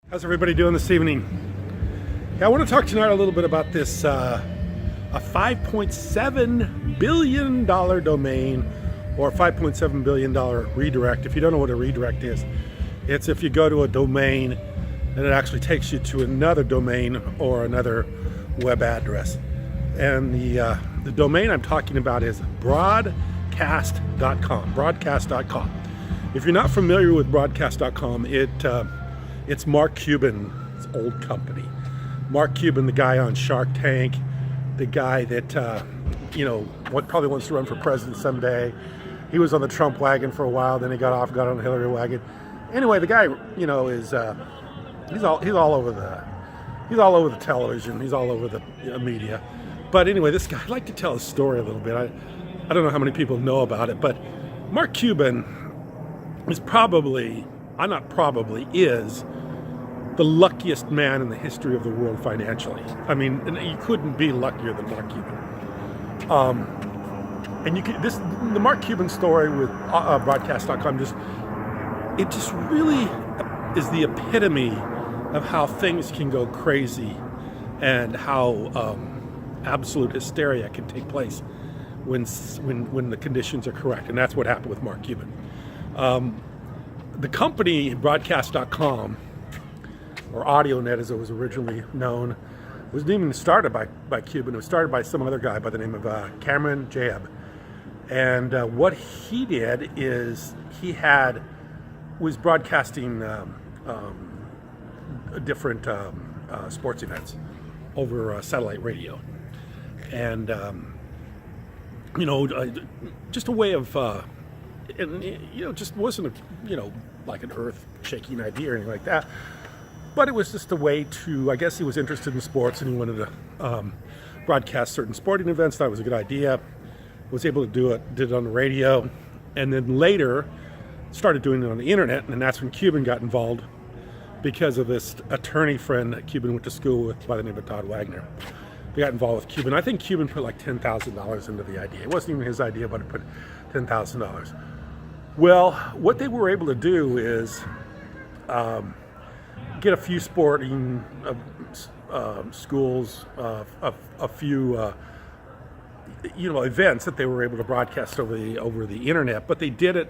How's everybody doing this evening? Yeah, I want to talk tonight a little bit about this a $5.7 billion domain or $5.7 billion redirect. If you don't know what a redirect is, it's if you go to a domain and it actually takes you to another domain or another web address. And the domain I'm talking about is broadcast.com. Broadcast.com. If you're not familiar with broadcast.com, it's Mark Cuban's old company. Mark Cuban, the guy on Shark Tank, the guy that probably wants to run for president someday. He was on the Trump wagon for a while, then he got off, got on the Hillary wagon. Anyway, the guy, is he's all over the television. He's all over the media. But anyway, this guy, I'd like to tell his story a little bit. I don't know how many people know about it, but Mark Cuban is is the luckiest man in the history of the world financially. I mean, you couldn't be luckier than Mark Cuban. The Mark Cuban story with broadcast.com just really is the epitome of how things can go crazy and how absolute hysteria can take place when the conditions are correct. And that's what happened with Mark Cuban. The company broadcast.com, or AudioNet as it was originally known, wasn't even started by Cuban. It was started by some other guy by the name of Cameron Jayab. And what he did is was broadcasting different sports events over satellite radio. And, just a way of, just wasn't like an earth-shaking idea or anything like that. But it was just a way to, I guess he was interested in sports and he wanted to broadcast certain sporting events. Thought it was a good idea. Was able to do it, did it on the radio. And then later started doing it on the internet. And that's when Cuban got involved because of this attorney friend that Cuban went to school with by the name of Todd Wagner. They got involved with Cuban. I think Cuban put like $10,000 into the idea. It wasn't even his idea, but he put $10,000. Well, what they were able to do is get a few sporting schools, a few events that they were able to broadcast over the internet. But they did it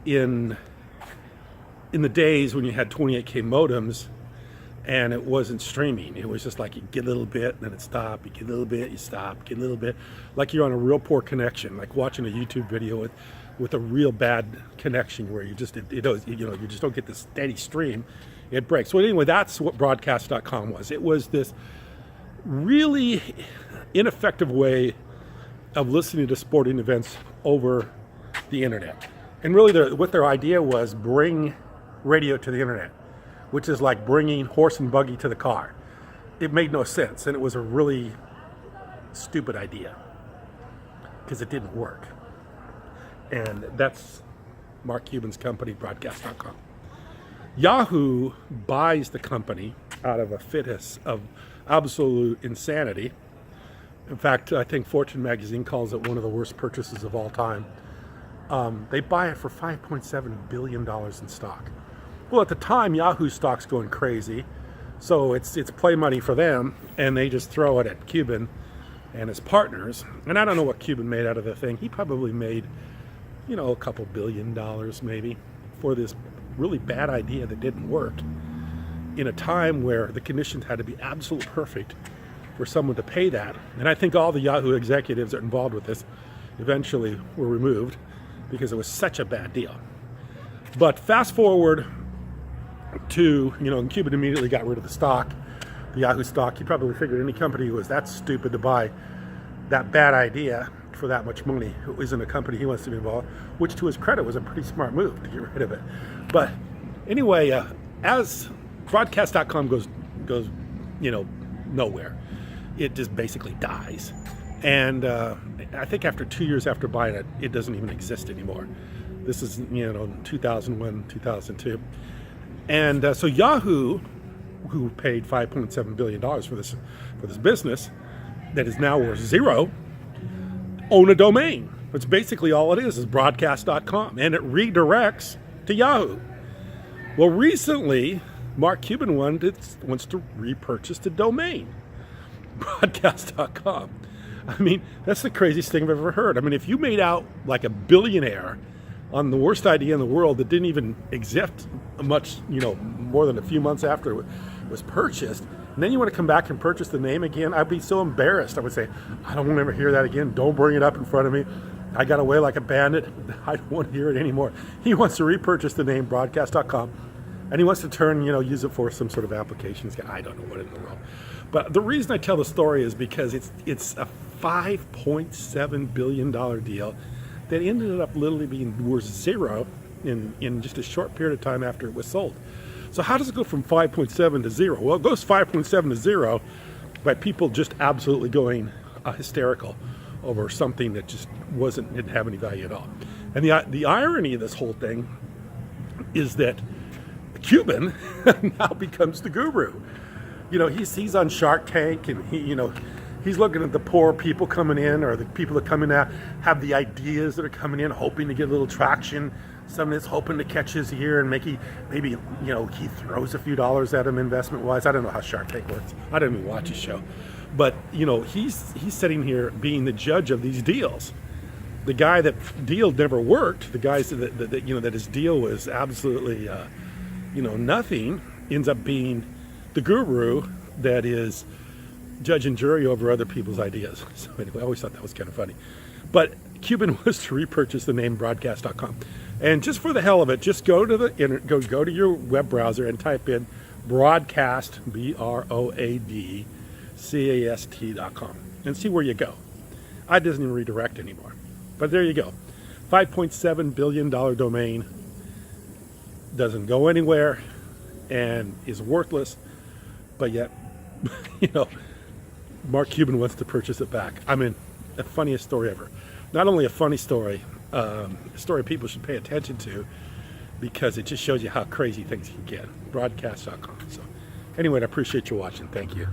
in the days when you had 28K modems and it wasn't streaming. It was just like you get a little bit and then it stopped. You get a little bit, you stop. Get a little bit, like you're on a real poor connection, like watching a YouTube video with a real bad connection where you just you just don't get this steady stream. It breaks. So anyway, that's what broadcast.com was. It was this really ineffective way of listening to sporting events over the internet. And really what their idea was, bring radio to the internet, which is like bringing horse and buggy to the car. It made no sense, and it was a really stupid idea because it didn't work. And that's Mark Cuban's company, broadcast.com. Yahoo buys the company out of a fit of absolute insanity. In fact, I think Fortune magazine calls it one of the worst purchases of all time. They buy it for $5.7 billion in stock. Well, at the time, Yahoo stock's going crazy, so it's play money for them, and they just throw it at Cuban and his partners. And I don't know what Cuban made out of the thing. He probably made, a couple $1 billion maybe for this really bad idea that didn't work in a time where the conditions had to be absolutely perfect for someone to pay that. And I think all the Yahoo executives that are involved with this eventually were removed because it was such a bad deal. But fast forward to, Cuban immediately got rid of the stock, the Yahoo stock. He probably figured any company was that stupid to buy that bad idea for that much money who isn't a company he wants to be involved, which to his credit was a pretty smart move to get rid of it. But anyway, as broadcast.com goes nowhere, it just basically dies. And I think after 2 years after buying it, it doesn't even exist anymore. This is 2001, 2002. And so Yahoo, who paid $5.7 billion for this business that is now worth zero, own a domain. It's basically all it is broadcast.com, and it redirects to Yahoo. Well, recently, Mark Cuban wants to repurchase the domain, broadcast.com. I mean, that's the craziest thing I've ever heard. I mean, if you made out like a billionaire on the worst idea in the world that didn't even exist much, more than a few months after it was purchased, and then you want to come back and purchase the name again, I'd be so embarrassed. I would say, I don't want to ever hear that again. Don't bring it up in front of me. I got away like a bandit. I don't want to hear it anymore. He wants to repurchase the name broadcast.com, and he wants to use it for some sort of applications. I don't know what in the world. But the reason I tell the story is because it's a $5.7 billion deal that ended up literally being worth zero in just a short period of time after it was sold. So how does it go from 5.7 to zero? Well, it goes 5.7 to zero by people just absolutely going hysterical over something that just didn't have any value at all. And the irony of this whole thing is that Cuban now becomes the guru. He's on Shark Tank, and he's looking at the poor people coming in, or the people that come in that have the ideas that are coming in, hoping to get a little traction. Someone that's hoping to catch his ear and maybe he throws a few dollars at him investment wise. I don't know how Shark Tank works. I don't even watch his show, but he's sitting here being the judge of these deals. The guy that deal never worked. The guys that his deal was absolutely nothing, ends up being the guru that is judge and jury over other people's ideas. So anyway, I always thought that was kind of funny. But Cuban was to repurchase the name broadcast.com. And just for the hell of it, just go to go to your web browser and type in broadcast, BROADCAST.com, and see where you go. I doesn't even redirect anymore. But there you go. $5.7 billion domain, doesn't go anywhere and is worthless, but yet, Mark Cuban wants to purchase it back. I mean, the funniest story ever. Not only a funny story, a story people should pay attention to, because it just shows you how crazy things can get. Broadcast.com. So anyway, I appreciate you watching. Thank you.